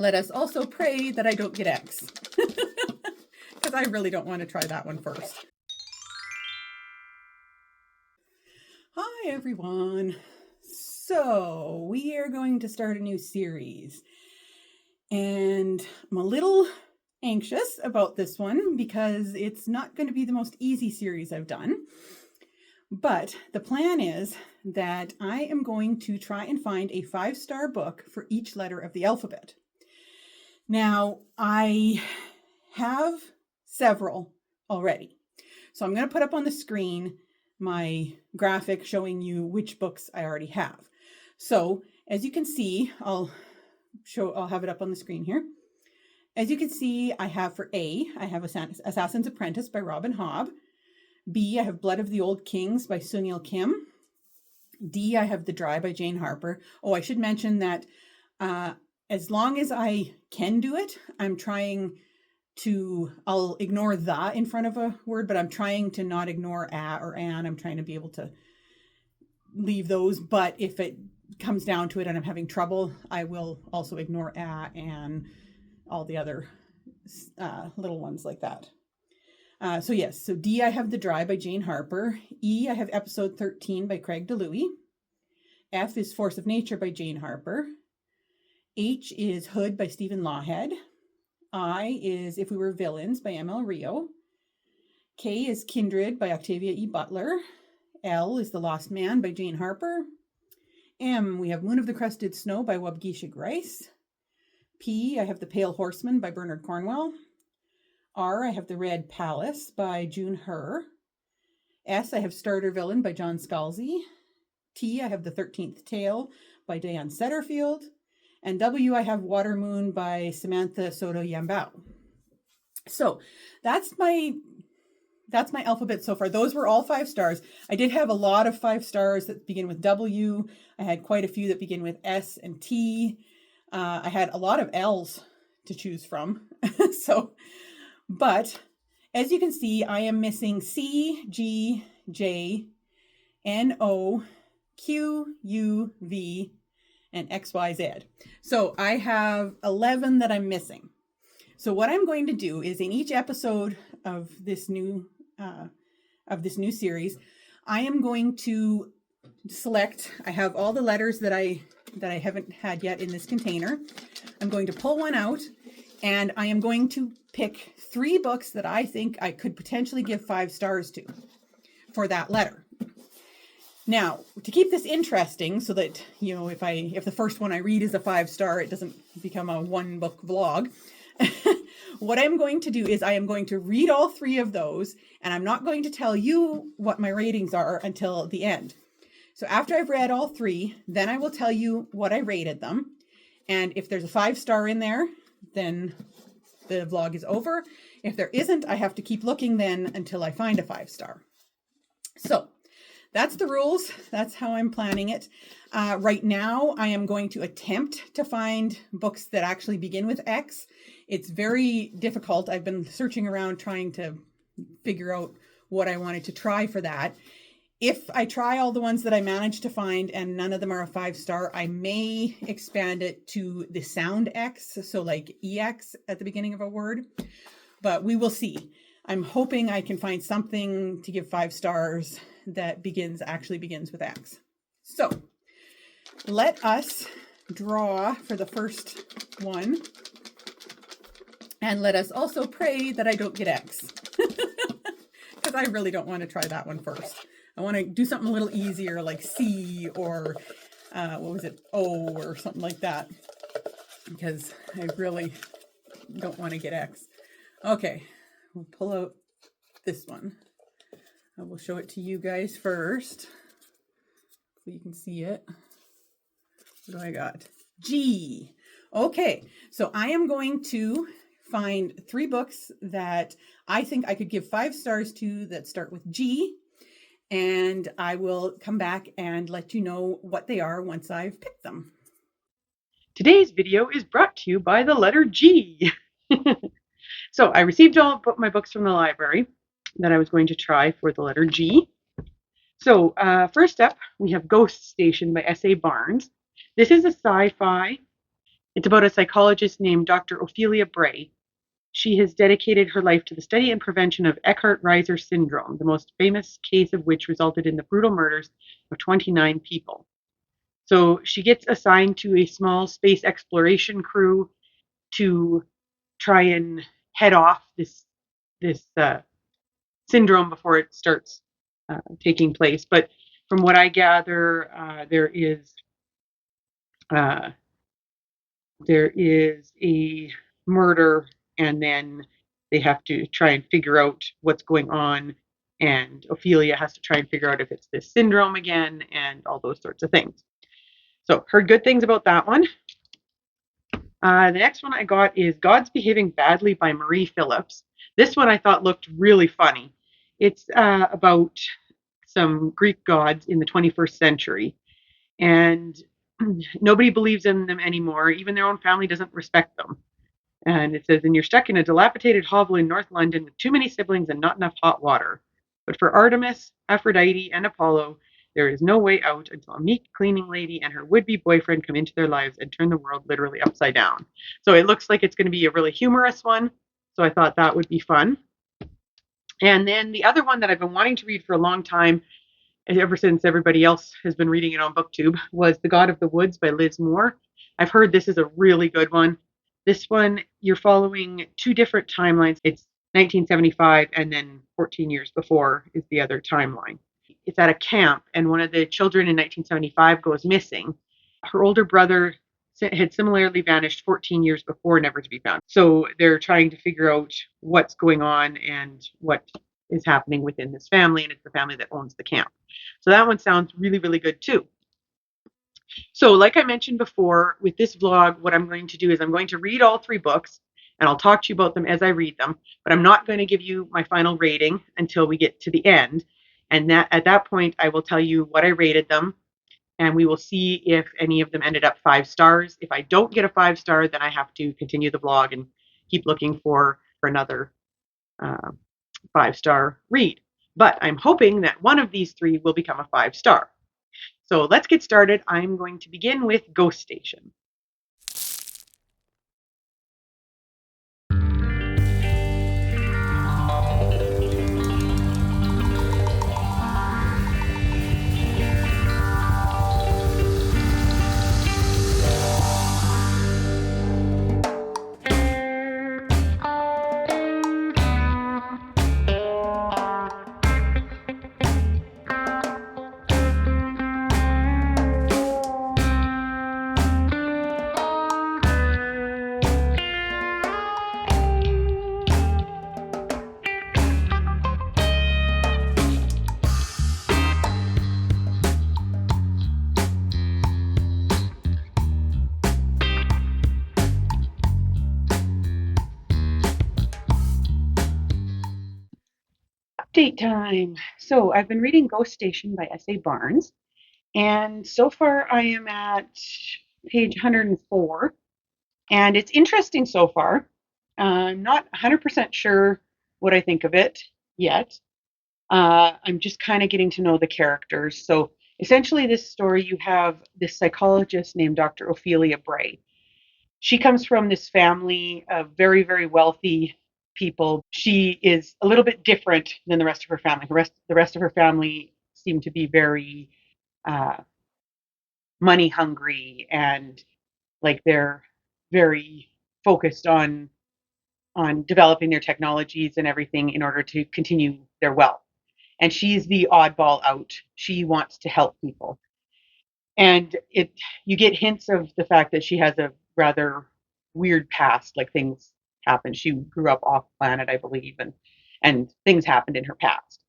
Let us also pray that I don't get X, because I really don't want to try that one first. Hi everyone. So we are going to start a new series, and I'm a little anxious about this one because it's not going to be the most easy series I've done. But the plan is that I am going to try and find a 5-star book for each letter of the alphabet. Now, I have several already. So I'm going to put up on the screen my graphic showing you which books I already have. So as you can see, I'll have it up on the screen here. As you can see, I have for A, I have Assassin's Apprentice by Robin Hobb. B, I have Blood of the Old Kings by Sunil Kim. D, I have The Dry by Jane Harper. Oh, I should mention that as long as I can do it, I'm trying to, I'll ignore the in front of a word, but I'm trying to not ignore a or an. I'm trying to be able to leave those. But if it comes down to it and I'm having trouble, I will also ignore a, and all the other little ones like that. So yes, so D, I have The Dry by Jane Harper. E, I have Episode 13 by Craig DeLuey. F is Force of Nature by Jane Harper. H is Hood by Stephen Lawhead. I is If We Were Villains by M.L. Rio. K is Kindred by Octavia E. Butler. L is The Lost Man by Jane Harper. M, we have Moon of the Crusted Snow by Wabgisha Grice. P, I have The Pale Horseman by Bernard Cornwell. R, I have The Red Palace by June Herr. S, I have Starter Villain by John Scalzi. T, I have The 13th Tale by Diane Setterfield. And W, I have Water Moon by Samantha Soto Yambao. So that's my alphabet so far. Those were all 5 stars. I did have a lot of 5 stars that begin with W. I had quite a few that begin with S and T. I had a lot of L's to choose from. But as you can see, I am missing C, G, J, N, O, Q, U, V, and X, Y, Z. So I have 11 that I'm missing. So what I'm going to do is in each episode of this new series, I am going to select, I have all the letters that I haven't had yet in this container. I'm going to pull one out, and I am going to pick 3 books that I think I could potentially give 5 stars to for that letter. Now, to keep this interesting so that, you know, if the first one I read is a 5-star, it doesn't become a 1-book vlog. What I'm going to do is I am going to read all 3 of those, and I'm not going to tell you what my ratings are until the end. So after I've read all 3, then I will tell you what I rated them. And if there's a 5-star in there, then the vlog is over. If there isn't, I have to keep looking then until I find a 5-star. So that's the rules. That's how I'm planning it. Right now, I am going to attempt to find books that actually begin with X. It's very difficult. I've been searching around trying to figure out what I wanted to try for that. If I try all the ones that I managed to find and none of them are a 5-star, I may expand it to the sound X, so like EX at the beginning of a word, but we will see. I'm hoping I can find something to give 5 stars that actually begins with X. So let us draw for the first one, and let us also pray that I don't get X, because I really don't want to try that one first. I want to do something a little easier like C or O or something like that, because I really don't want to get X. Okay, we'll pull out this one. I will show it to you guys first so you can see it. What do I got? G. Okay, so I am going to find 3 books that I think I could give 5 stars to that start with G, and I will come back and let you know what they are once I've picked them. Today's video is brought to you by the letter G. So I received all my books from the library that I was going to try for the letter G. So first up, we have Ghost Station by S.A. Barnes. This is a sci-fi It's about a psychologist named Dr. Ophelia Bray. She has dedicated her life to the study and prevention of Eckhart-Reiser syndrome, the most famous case of which resulted in the brutal murders of 29 people. So she gets assigned to a small space exploration crew to try and head off this syndrome before it starts taking place. But from what I gather, there is a murder, and then they have to try and figure out what's going on. And Ophelia has to try and figure out if it's this syndrome again, and all those sorts of things. So, heard good things about that one. The next one I got is God's Behaving Badly by Marie Phillips. This one I thought looked really funny. It's about some Greek gods in the 21st century, and nobody believes in them anymore. Even their own family doesn't respect them. And it says, and you're stuck in a dilapidated hovel in North London with too many siblings and not enough hot water. But for Artemis, Aphrodite, and Apollo, there is no way out until a meek cleaning lady and her would-be boyfriend come into their lives and turn the world literally upside down. So it looks like it's going to be a really humorous one. So I thought that would be fun. And then the other one that I've been wanting to read for a long time, ever since everybody else has been reading it on BookTube, was The God of the Woods by Liz Moore. I've heard this is a really good one. This one, you're following two different timelines. It's 1975, and then 14 years before is the other timeline. It's at a camp, and one of the children in 1975 goes missing. Her older brother had similarly vanished 14 years before, never to be found. So they're trying to figure out what's going on and what is happening within this family, and it's the family that owns the camp. So that one sounds really, really good too. So like I mentioned before, with this vlog, what I'm going to do is I'm going to read all three books, and I'll talk to you about them as I read them, but I'm not going to give you my final rating until we get to the end. And at that point, I will tell you what I rated them, and we will see if any of them ended up 5 stars. If I don't get a 5-star, then I have to continue the vlog and keep looking for another 5-star read. But I'm hoping that one of these 3 will become a 5-star. So let's get started. I'm going to begin with Ghost Station. Update time. So I've been reading Ghost Station by S.A. Barnes, and so far I am at page 104, and it's interesting so far. I'm not 100% sure what I think of it yet. I'm just kind of getting to know the characters. So essentially, this story, you have this psychologist named Dr. Ophelia Bray. She comes from this family of very, very wealthy people. She is a little bit different than the rest of her family. The rest of her family seem to be very money hungry, and like they're very focused on developing their technologies and everything in order to continue their wealth. And she's the oddball out. She wants to help people. And you get hints of the fact that she has a rather weird past, like things happen. She grew up off planet, I believe, and things happened in her past.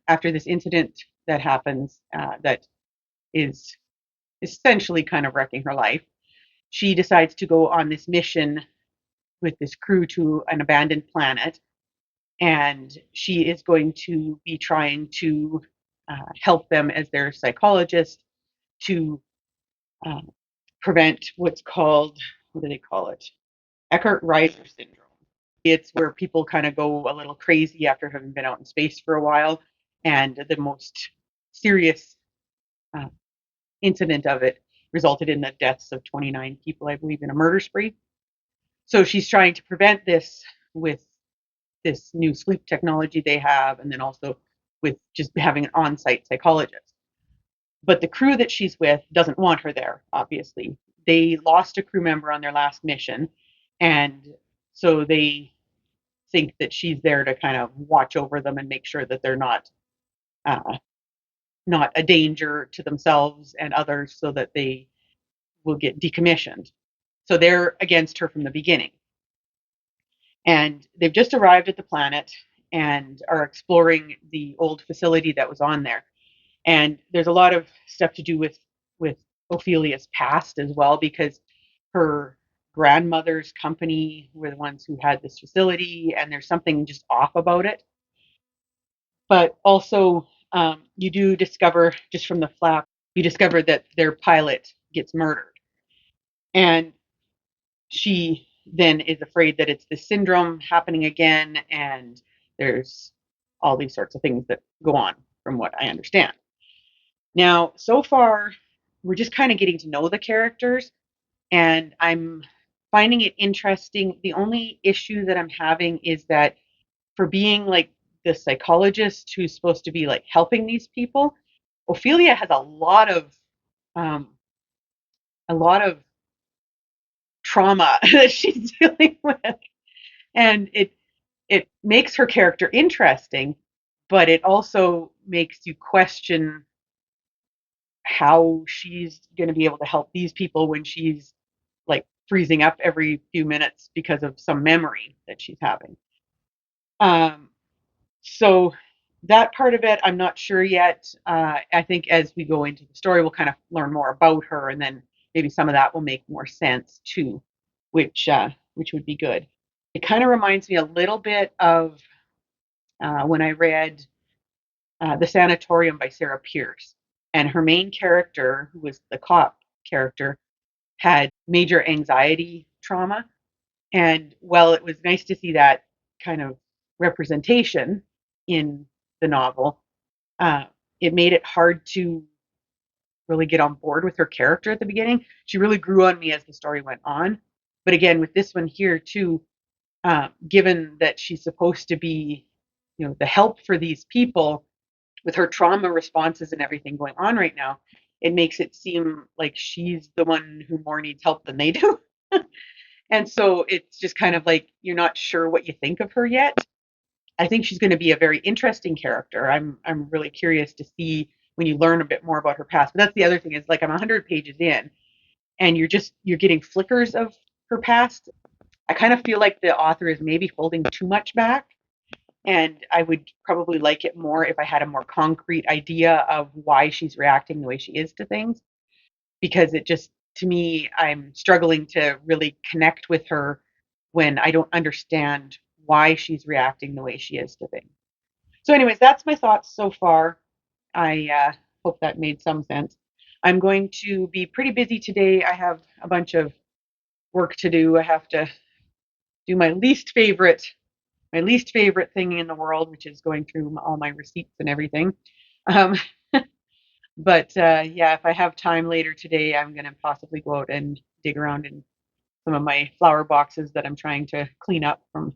After this incident that happens, that is essentially kind of wrecking her life, she decides to go on this mission with this crew to an abandoned planet, and she is going to be trying to help them as their psychologist to prevent what's called, what do they call it? Eckhart-Reiser syndrome. It's where people kind of go a little crazy after having been out in space for a while, and the most serious incident of it resulted in the deaths of 29 people, I believe, in a murder spree. So she's trying to prevent this with this new sleep technology they have, and then also with just having an on-site psychologist. But the crew that she's with doesn't want her there, obviously. They lost a crew member on their last mission, and so they think that she's there to kind of watch over them and make sure that they're not a danger to themselves and others, so that they will get decommissioned. So they're against her from the beginning. And they've just arrived at the planet and are exploring the old facility that was on there. And there's a lot of stuff to do with Ophelia's past as well, because her grandmother's company were the ones who had this facility, and there's something just off about it. But also, you do discover, just from the flap, you discover that their pilot gets murdered. And she then is afraid that it's this syndrome happening again, and there's all these sorts of things that go on, from what I understand. Now, so far, we're just kind of getting to know the characters, and I'm finding it interesting. The only issue that I'm having is that, for being like the psychologist who's supposed to be like helping these people, Ophelia has a lot of trauma that she's dealing with, and it makes her character interesting, but it also makes you question how she's going to be able to help these people when she's like freezing up every few minutes because of some memory that she's having. So that part of it, I'm not sure yet. I think as we go into the story, we'll kind of learn more about her, and then maybe some of that will make more sense too, which would be good. It kind of reminds me a little bit of when I read The Sanatorium by Sarah Pierce, and her main character, who was the cop character, had major anxiety trauma. And while it was nice to see that kind of representation in the novel, it made it hard to really get on board with her character at the beginning. She really grew on me as the story went on. But again, with this one here too, given that she's supposed to be, the help for these people, with her trauma responses and everything going on right now, it makes it seem like she's the one who more needs help than they do. And so it's just kind of like, you're not sure what you think of her yet. I think she's going to be a very interesting character. I'm really curious to see when you learn a bit more about her past. But that's the other thing, is like, I'm 100 pages in, and you're getting flickers of her past. I kind of feel like the author is maybe holding too much back, and I would probably like it more if I had a more concrete idea of why she's reacting the way she is to things, because it just, to me, I'm struggling to really connect with her when I don't understand why she's reacting the way she is to things. So anyways, that's my thoughts so far. I hope that made some sense. I'm going to be pretty busy today. I have a bunch of work to do. I have to do my least favorite thing in the world, which is going through all my receipts and everything. But yeah, if I have time later today, I'm going to possibly go out and dig around in some of my flower boxes that I'm trying to clean up from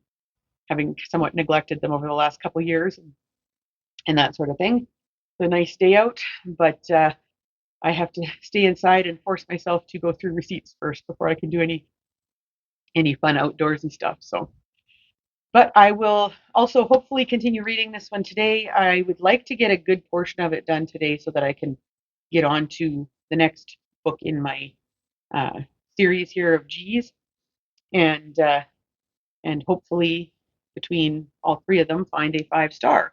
having somewhat neglected them over the last couple of years, and that sort of thing. It's a nice day out, but I have to stay inside and force myself to go through receipts first before I can do any fun outdoorsy stuff. So, but I will also hopefully continue reading this one today. I would like to get a good portion of it done today so that I can get on to the next book in my series here of G's, and hopefully between all three of them find a 5-star.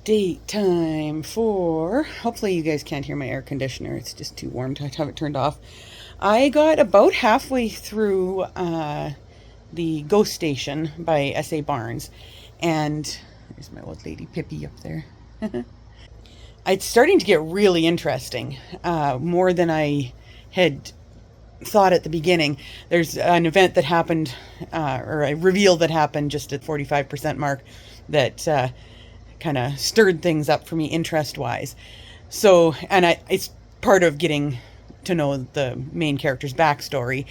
update time for, hopefully you guys can't hear my air conditioner, it's just too warm to have it turned off. I got about halfway through the Ghost Station by S.A. Barnes, and there's my old lady Pippi up there. It's starting to get really interesting, more than I had thought at the beginning. There's an event that happened, or a reveal that happened just at 45% mark that kind of stirred things up for me interest-wise. So, and it's part of getting to know the main character's backstory.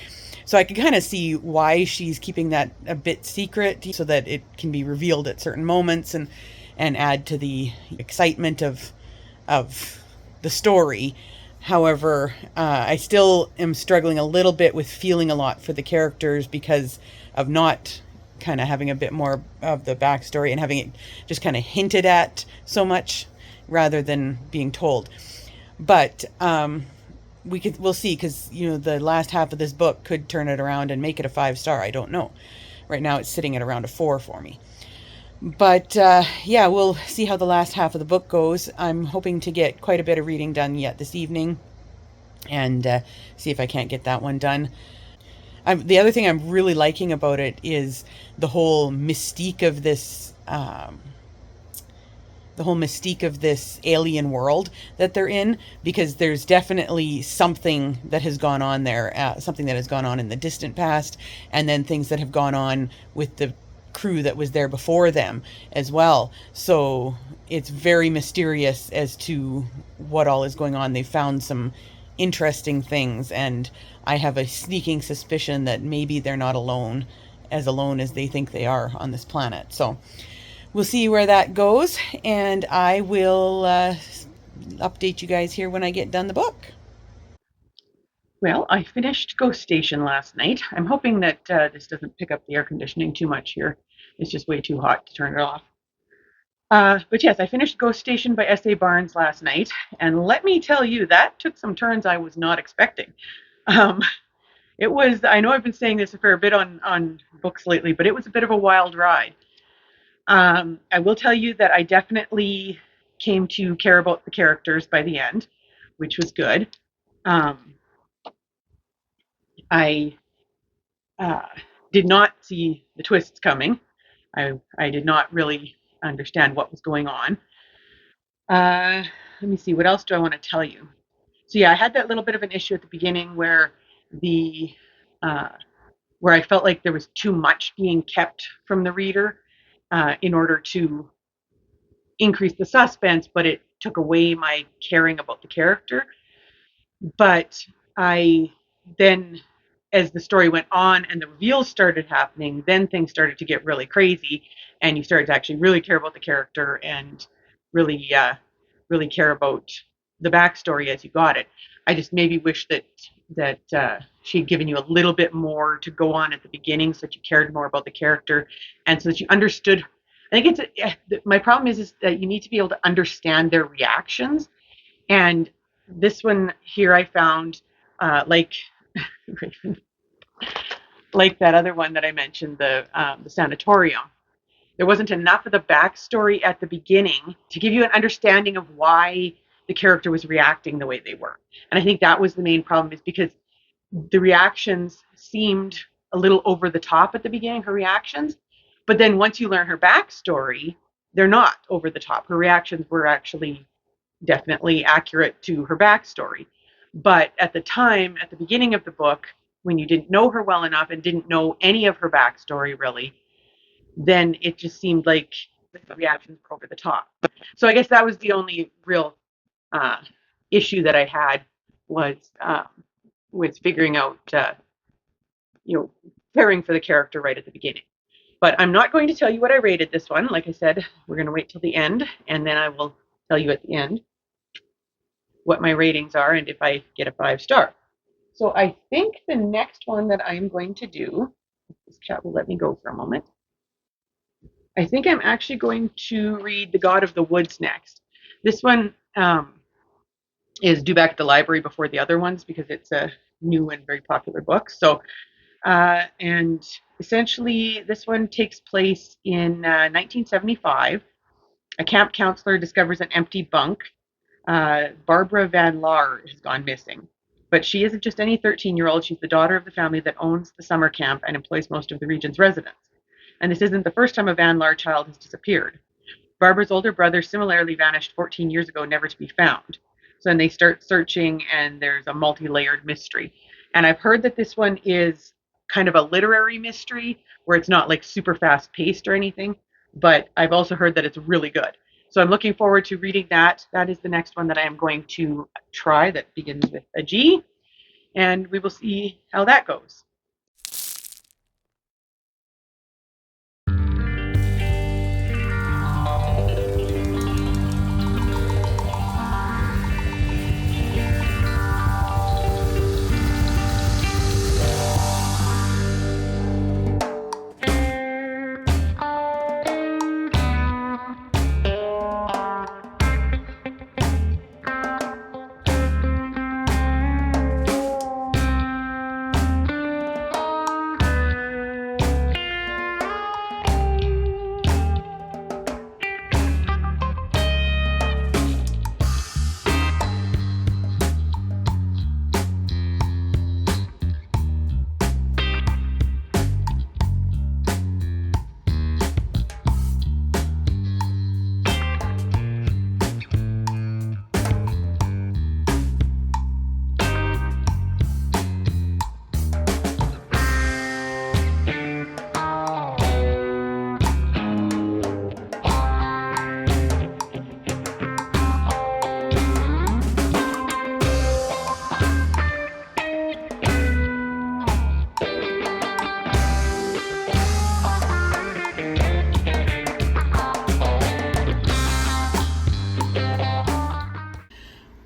So I could kind of see why she's keeping that a bit secret so that it can be revealed at certain moments and add to the excitement of the story. However, I still am struggling a little bit with feeling a lot for the characters because of not kind of having a bit more of the backstory and having it just kind of hinted at so much rather than being told. But we'll see, because the last half of this book could turn it around and make it a 5-star. I don't know. Right now it's sitting at around a 4 for me. But yeah, we'll see how the last half of the book goes. I'm hoping to get quite a bit of reading done yet this evening and see if I can't get that one done. The other thing I'm really liking about it is the whole mystique of this alien world that they're in, because there's definitely something that has gone on there, something that has gone on in the distant past, and then things that have gone on with the crew that was there before them as well. So it's very mysterious as to what all is going on. They found some interesting things, and I have a sneaking suspicion that maybe they're not alone as they think they are on this planet. So we'll see where that goes, and I will update you guys here when I get done the book. Well, I finished Ghost Station last night. I'm hoping that this doesn't pick up the air conditioning too much here. It's just way too hot to turn it off. But yes, I finished Ghost Station by S.A. Barnes last night, and let me tell you, that took some turns I was not expecting. It was, I know I've been saying this a fair bit on books lately, but it was a bit of a wild ride. I will tell you that I definitely came to care about the characters by the end, which was good. I did not see the twists coming. I did not really understand what was going on. Let me see, what else do I want to tell you? So yeah, I had that little bit of an issue at the beginning where where I felt like there was too much being kept from the reader in order to increase the suspense, but it took away my caring about the character. But I then, as the story went on and the reveals started happening, then things started to get really crazy, and you started to actually really care about the character and really, really care about the backstory as you got it. I just maybe wish that she had given you a little bit more to go on at the beginning, so that you cared more about the character, and so that you understood. I think my problem is that you need to be able to understand their reactions, and this one here I found like like that other one that I mentioned, the sanatorium. There wasn't enough of the backstory at the beginning to give you an understanding of why the character was reacting the way they were. And I think that was the main problem, is because the reactions seemed a little over the top at the beginning, her reactions. But then once you learn her backstory, they're not over the top. Her reactions were actually definitely accurate to her backstory. But at the time, at the beginning of the book, when you didn't know her well enough and didn't know any of her backstory really, then it just seemed like the reactions were over the top. So I guess that was the only real issue that I had, was figuring out, caring for the character right at the beginning. But I'm not going to tell you what I rated this one. Like I said, we're going to wait till the end, and then I will tell you at the end what my ratings are and if I get a 5-star. So I think the next one that I'm going to do, this cat will let me go for a moment. I think I'm actually going to read The God of the Woods next. This one is due back at the library before the other ones because it's a new and very popular book. So, and essentially this one takes place in 1975, A camp counselor discovers an empty bunk. Barbara Van Laar has gone missing. But she isn't just any 13-year-old. She's the daughter of the family that owns the summer camp and employs most of the region's residents. And this isn't the first time a Van Laar child has disappeared. Barbara's older brother similarly vanished 14 years ago, never to be found. So then they start searching, and there's a multi-layered mystery. And I've heard that this one is kind of a literary mystery where it's not like super fast paced or anything, but I've also heard that it's really good. So I'm looking forward to reading that. That is the next one that I am going to try, that begins with a G, and we will see how that goes.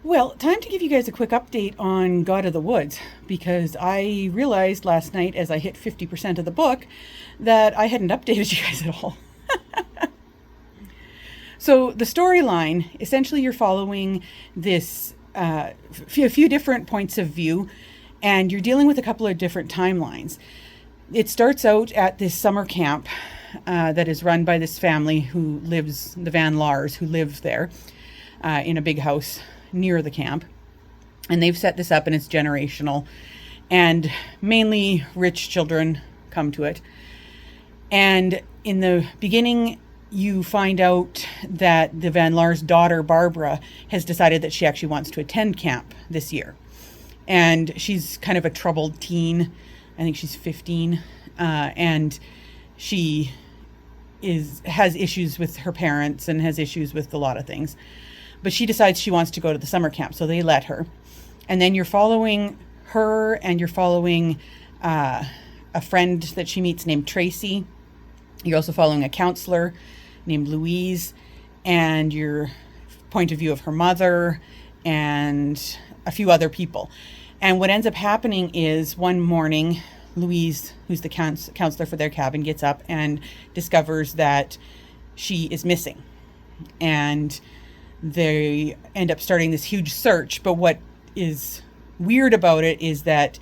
Well, time to give you guys a quick update on God of the Woods, because I realized last night as I hit 50% of the book that I hadn't updated you guys at all. So the storyline, essentially you're following this a few different points of view, and you're dealing with a couple of different timelines. It starts out at this summer camp that is run by this family who lives, the Van Laars, who live there in a big house near the camp. And they've set this up, and it's generational. And mainly rich children come to it. And in the beginning, you find out that the Van Laar's daughter, Barbara, has decided that she actually wants to attend camp this year. And she's kind of a troubled teen. I think she's 15. And she has issues with her parents and has issues with a lot of things. But she decides she wants to go to the summer camp, so they let her. And then you're following her, and you're following a friend that she meets named Tracy. You're also following a counselor named Louise, and your point of view of her mother, and a few other people. And what ends up happening is one morning, Louise, who's the counselor for their cabin, gets up and discovers that she is missing. And they end up starting this huge search. But what is weird about it is that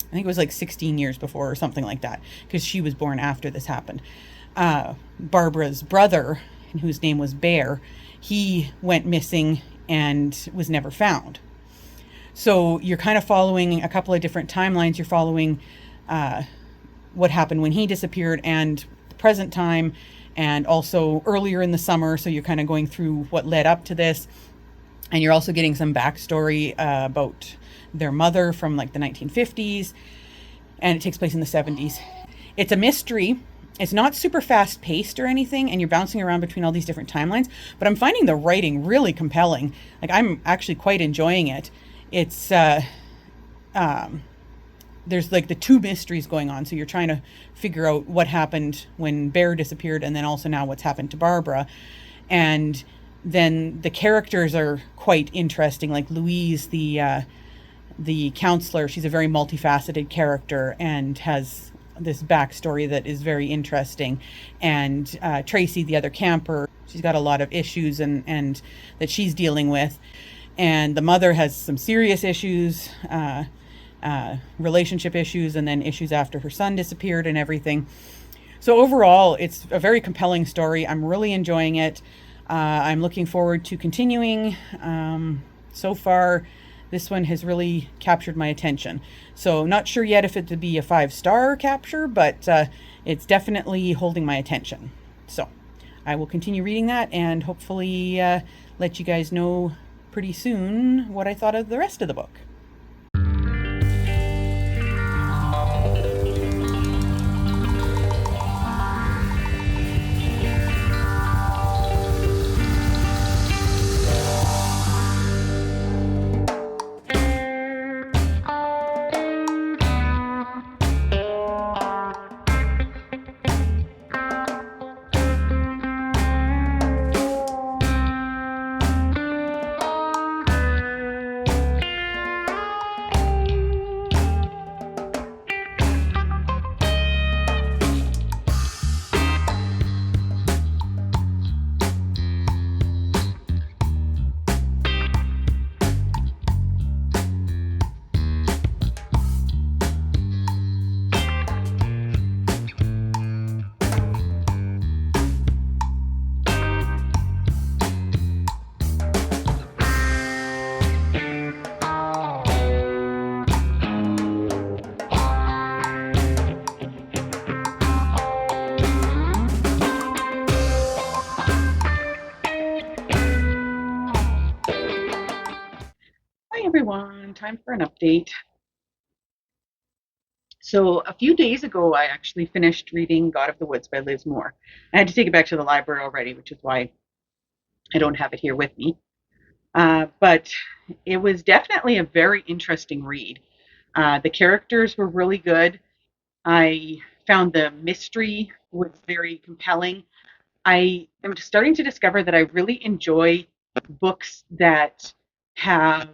I think it was like 16 years before or something like that, because she was born after this happened. Barbara's brother, whose name was Bear, he went missing and was never found. So you're kind of following a couple of different timelines. You're following what happened when he disappeared and the present time, and also earlier in the summer. So you're kind of going through what led up to this. And you're also getting some backstory about their mother from like the 1950s. And it takes place in the 70s. It's a mystery. It's not super fast paced or anything. And you're bouncing around between all these different timelines. But I'm finding the writing really compelling. Like, I'm actually quite enjoying it. It's, there's like the two mysteries going on. So you're trying to figure out what happened when Bear disappeared, and then also now what's happened to Barbara. And then the characters are quite interesting. Like Louise, the counselor, she's a very multifaceted character and has this backstory that is very interesting. And Tracy, the other camper, she's got a lot of issues and that she's dealing with. And the mother has some serious issues, relationship issues, and then issues after her son disappeared and everything. So overall, it's a very compelling story. I'm really enjoying it. I'm looking forward to continuing. So far, this one has really captured my attention. So, not sure yet if it would be a 5-star capture, but it's definitely holding my attention. So, I will continue reading that and hopefully let you guys know pretty soon what I thought of the rest of the book. Hi everyone, time for an update. So a few days ago, I actually finished reading God of the Woods by Liz Moore. I had to take it back to the library already, which is why I don't have it here with me. But it was definitely a very interesting read. The characters were really good. I found the mystery was very compelling. I am starting to discover that I really enjoy books have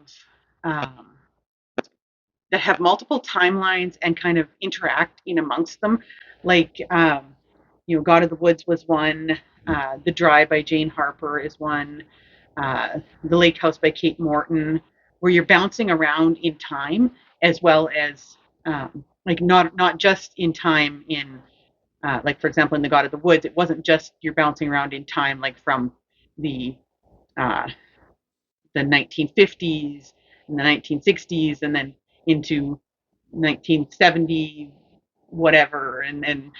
um, that have multiple timelines and kind of interact in amongst them. Like, God of the Woods was one. The Dry by Jane Harper is one. The Lake House by Kate Morton, where you're bouncing around in time as well as like not just in time in like for example in the God of the Woods, it wasn't just you're bouncing around in time like from the uh, the 1950s and the 1960s and then into 1970 whatever and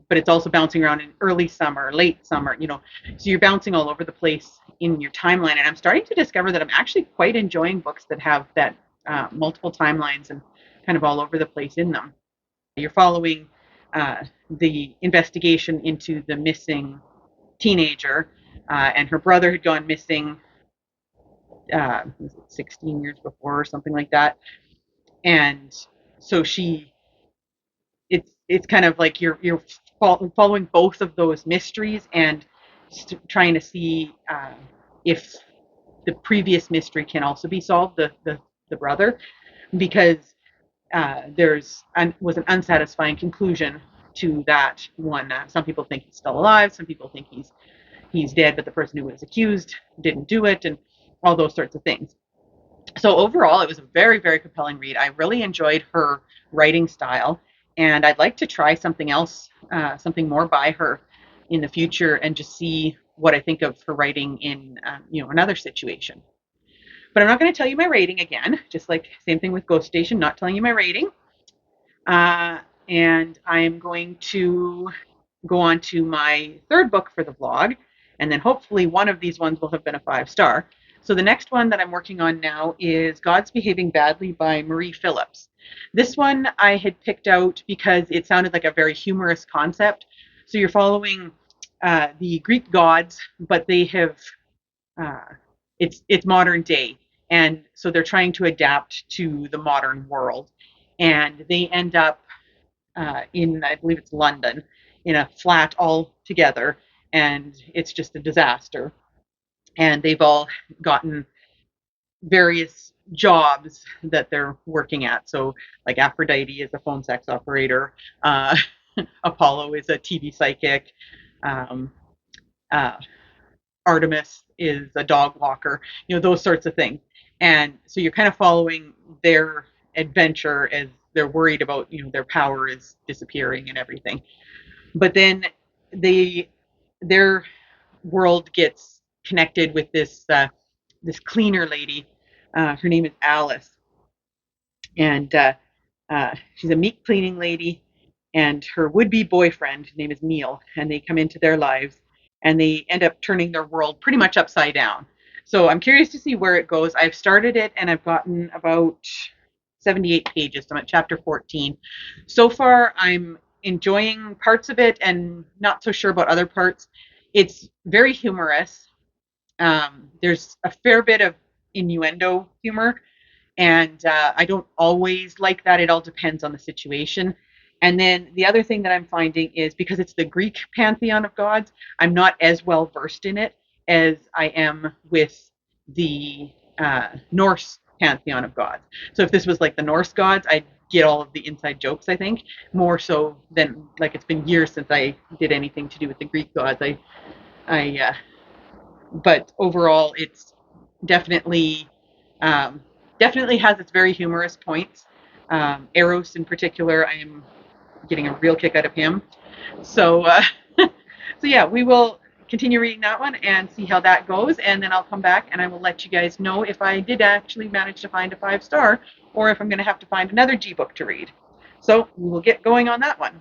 but it's also bouncing around in early summer, late summer, so you're bouncing all over the place in your timeline, and I'm starting to discover that I'm actually quite enjoying books that have that multiple timelines and kind of all over the place in them. You're following the investigation into the missing teenager, and her brother had gone missing 16 years before or something like that. And so it's kind of like you're following both of those mysteries and trying to see if the previous mystery can also be solved, the brother, because was an unsatisfying conclusion to that one. Some people think he's still alive. Some people think he's dead, but the person who was accused didn't do it, and all those sorts of things. So overall, it was a very, very compelling read. I really enjoyed her writing style, and I'd like to try something else, something more by her in the future, and just see what I think of her writing in, another situation. But I'm not going to tell you my rating again, just like same thing with Ghost Station, not telling you my rating. And I'm going to go on to my third book for the vlog, and then hopefully one of these ones will have been a 5-star. So the next one that I'm working on now is God's Behaving Badly by Marie Phillips. This one I had picked out because it sounded like a very humorous concept. So you're following the Greek gods, but they have it's modern day, and so they're trying to adapt to the modern world, and they end up in, I believe it's London, in a flat all together, and it's just a disaster. And they've all gotten various jobs that they're working at. So, like Aphrodite is a phone sex operator, Apollo is a TV psychic, um, uh, Artemis is a dog walker, those sorts of things. And so you're kind of following their adventure as they're worried about, their power is disappearing and everything. But then their world gets connected with this cleaner lady. Her name is Alice, and she's a meat cleaning lady, and her would-be boyfriend, his name is Neil, and they come into their lives, and they end up turning their world pretty much upside down. So I'm curious to see where it goes. I've started it, and I've gotten about 78 pages. So I'm at chapter 14. So far, I'm enjoying parts of it and not so sure about other parts. It's very humorous. There's a fair bit of innuendo humor, and I don't always like that. It all depends on the situation. And then the other thing that I'm finding is because it's the Greek pantheon of gods, I'm not as well versed in it as I am with the Norse pantheon of gods. So if this was like the Norse gods, I'd get all of the inside jokes, I think, more so than, like, it's been years since I did anything to do with the Greek gods. But overall, it's definitely definitely has its very humorous points. Eros in particular, I am getting a real kick out of him. So so yeah, we will continue reading that one and see how that goes, and then I'll come back and I will let you guys know if I did actually manage to find a 5-star, or if I'm going to have to find another G book to read. So we will get going on that one.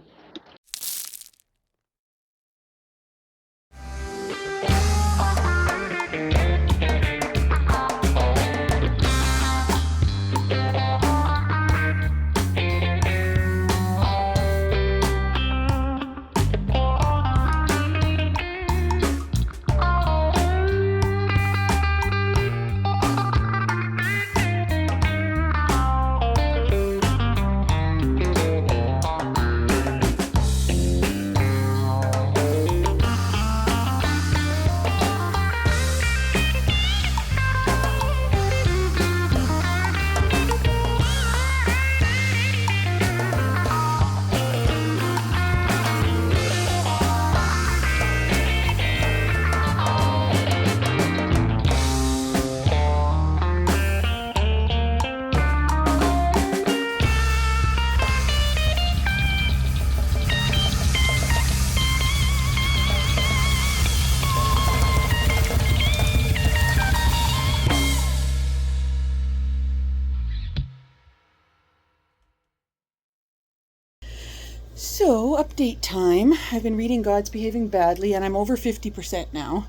So, update time. I've been reading God's Behaving Badly, and I'm over 50% now.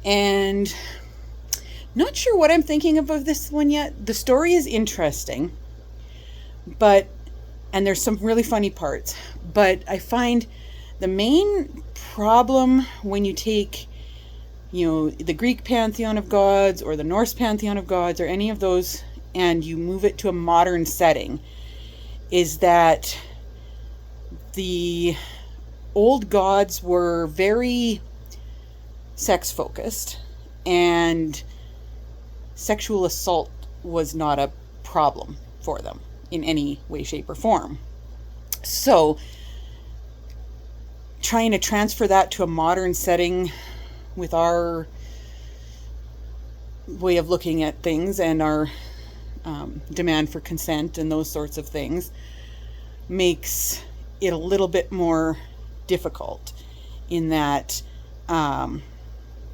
And not sure what I'm thinking of this one yet. The story is interesting, and there's some really funny parts. But I find the main problem when you take, the Greek pantheon of gods or the Norse pantheon of gods or any of those, and you move it to a modern setting, is that the old gods were very sex focused, and sexual assault was not a problem for them in any way, shape, or form. So trying to transfer that to a modern setting with our way of looking at things and our demand for consent and those sorts of things makes it a little bit more difficult, in that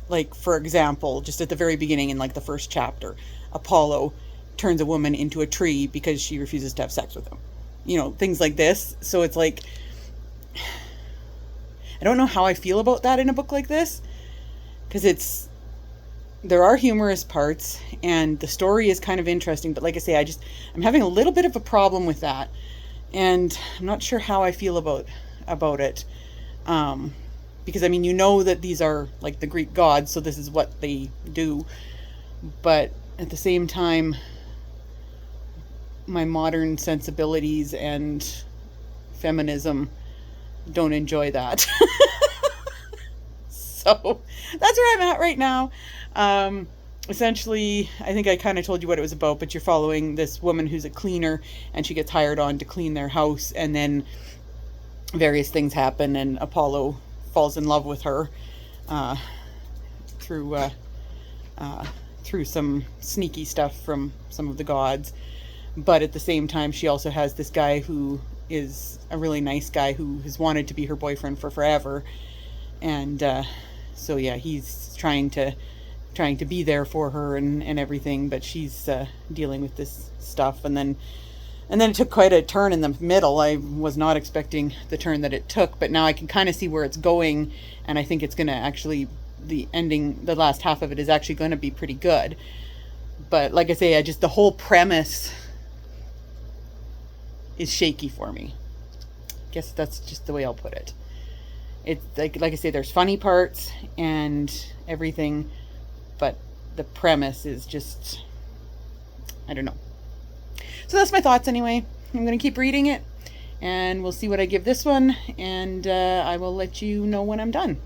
like, for example, just at the very beginning in like the first chapter, Apollo turns a woman into a tree because she refuses to have sex with him, things like this. So it's like, I don't know how I feel about that in a book like this, because there are humorous parts and the story is kind of interesting, but like I say, I'm having a little bit of a problem with that. And I'm not sure how I feel about it. Because, that these are like the Greek gods, so this is what they do. But at the same time, my modern sensibilities and feminism don't enjoy that. So that's where I'm at right now. Essentially, I think I kind of told you what it was about, but you're following this woman who's a cleaner, and she gets hired on to clean their house, and then various things happen, and Apollo falls in love with her through some sneaky stuff from some of the gods. But at the same time, she also has this guy who is a really nice guy who has wanted to be her boyfriend for forever, and so yeah, he's trying to trying to be there for her and everything, but she's dealing with this stuff. And then it took quite a turn in the middle. I was not expecting the turn that it took, but now I can kind of see where it's going, and I think it's going to actually, the ending, the last half of it is actually going to be pretty good. But like I say, the whole premise is shaky for me. I guess that's just the way I'll put it. It's like I say, there's funny parts and everything, but the premise is just, I don't know. So that's my thoughts anyway. I'm going to keep reading it, and we'll see what I give this one, and I will let you know when I'm done.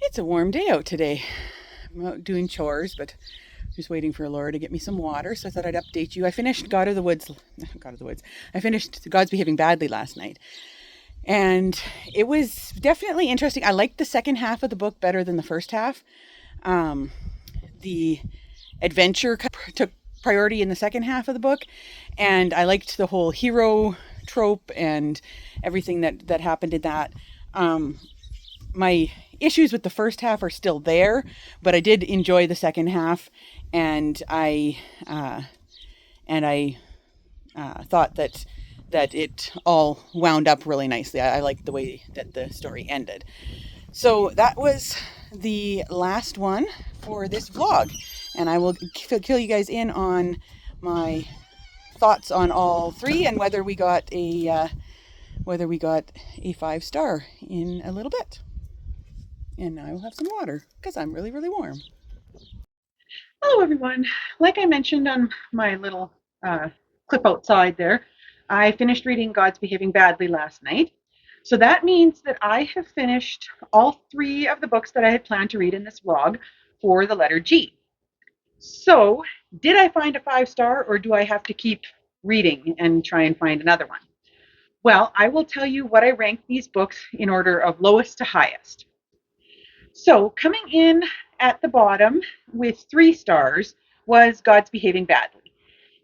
It's a warm day out today. I'm out doing chores, but just waiting for Laura to get me some water, so I thought I'd update you. I finished God of the Woods. I finished God's Behaving Badly last night. And it was definitely interesting. I liked the second half of the book better than the first half. The adventure took priority in the second half of the book, and I liked the whole hero trope and everything that happened in that. My issues with the first half are still there, but I did enjoy the second half, and I thought that it all wound up really nicely. I liked the way that the story ended. So that was the last one for this vlog, and I will fill you guys in on my thoughts on all three and whether we got a 5-star in a little bit. And I will have some water because I'm really, really warm. Hello, everyone. Like I mentioned on my little clip outside there, I finished reading God's Behaving Badly last night. So that means that I have finished all 3 of the books that I had planned to read in this vlog for the letter G. So did I find a 5-star, or do I have to keep reading and try and find another one? Well, I will tell you what I ranked these books in order of lowest to highest. So coming in at the bottom with 3 stars was God's Behaving Badly.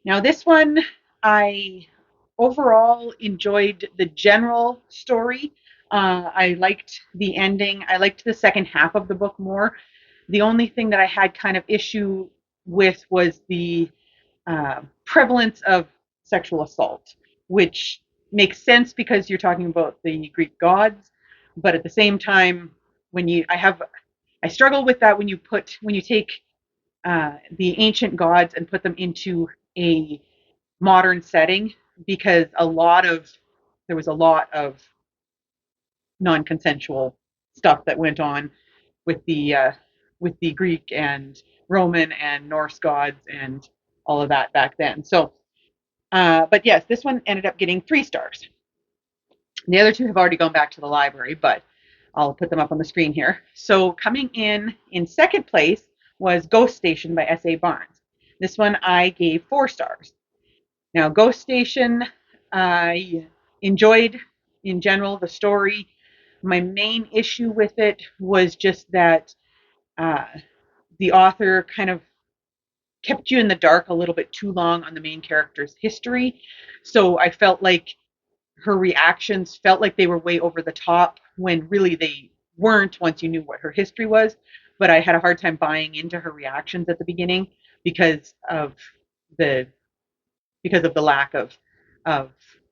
Now this one, I overall enjoyed the general story. I liked the ending. I liked the second half of the book more. The only thing that I had kind of issue with was the prevalence of sexual assault, which makes sense because you're talking about the Greek gods, but at the same time, I struggle with that when you take the ancient gods and put them into a modern setting, because there was a lot of non-consensual stuff that went on with the Greek and Roman and Norse gods and all of that back then. So, but yes, this one ended up getting 3 stars. The other 2 have already gone back to the library, but I'll put them up on the screen here. So coming in second place was Ghost Station by S.A. Barnes. This one I gave 4 stars. Now, Ghost Station, I enjoyed in general the story. My main issue with it was just that the author kind of kept you in the dark a little bit too long on the main character's history. So I felt like her reactions felt like they were way over the top when really they weren't once you knew what her history was. But I had a hard time buying into her reactions at the beginning because of the lack of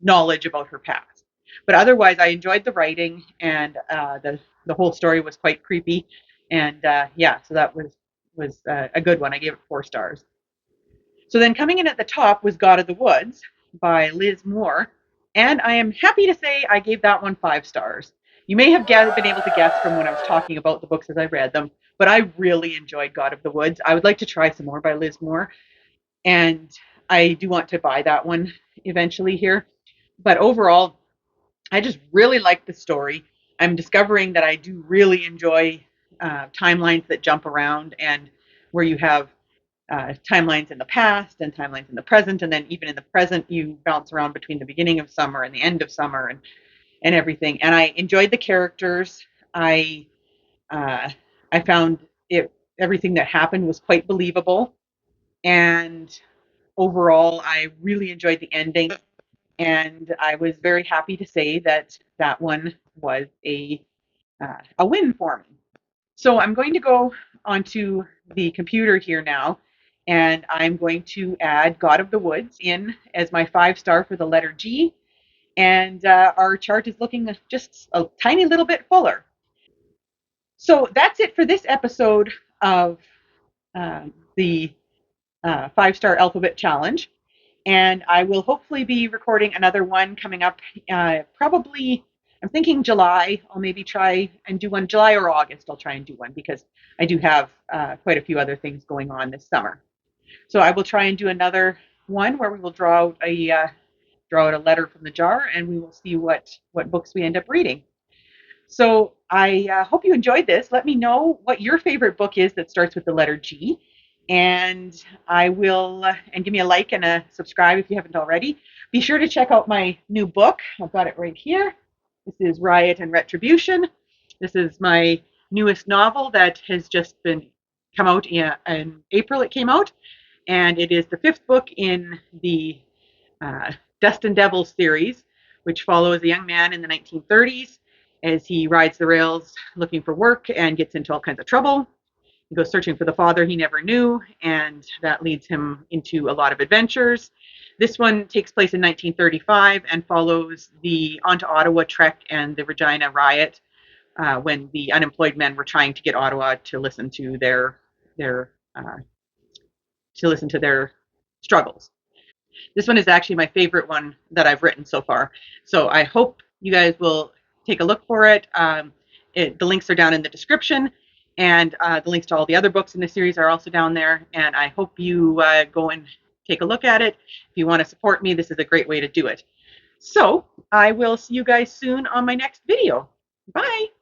knowledge about her past. But otherwise, I enjoyed the writing, and the whole story was quite creepy. And yeah, so that was a good one. I gave it 4 stars. So then coming in at the top was God of the Woods by Liz Moore. And I am happy to say I gave that one 5 stars. You may have been able to guess from when I was talking about the books as I read them, but I really enjoyed God of the Woods. I would like to try some more by Liz Moore, and I do want to buy that one eventually here. But overall, I just really like the story. I'm discovering that I do really enjoy timelines that jump around and where you have timelines in the past and timelines in the present, and then even in the present, you bounce around between the beginning of summer and the end of summer and everything. And I enjoyed the characters. I uh, I found it everything that happened was quite believable, and overall, I really enjoyed the ending. And I was very happy to say that that one was a win for me. So I'm going to go onto the computer here now, and I'm going to add God of the Woods in as my 5-star for the letter G. And our chart is looking just a tiny little bit fuller. So that's it for this episode of the 5-star alphabet challenge. And I will hopefully be recording another one coming up probably, I'm thinking July. I'll maybe try and do one July or August. I'll try and do one because I do have quite a few other things going on this summer. So I will try and do another one where we will draw out a letter from the jar, and we will see what books we end up reading. So I hope you enjoyed this. Let me know what your favorite book is that starts with the letter G. And I will, and give me a like and a subscribe if you haven't already. Be sure to check out my new book. I've got it right here. This is Riot and Retribution. This is my newest novel that has just been come out in April. It came out, and it is the 5th book in the Dust and Devils series, which follows a young man in the 1930s as he rides the rails looking for work and gets into all kinds of trouble. He goes searching for the father he never knew, and that leads him into a lot of adventures. This one takes place in 1935 and follows the On to Ottawa trek and the Regina riot, when the unemployed men were trying to get Ottawa to listen to their struggles. This one is actually my favorite one that I've written so far. So I hope you guys will take a look for it. The links are down in the description, and the links to all the other books in the series are also down there. And I hope you go and take a look at it. If you want to support me, this is a great way to do it. So I will see you guys soon on my next video. Bye.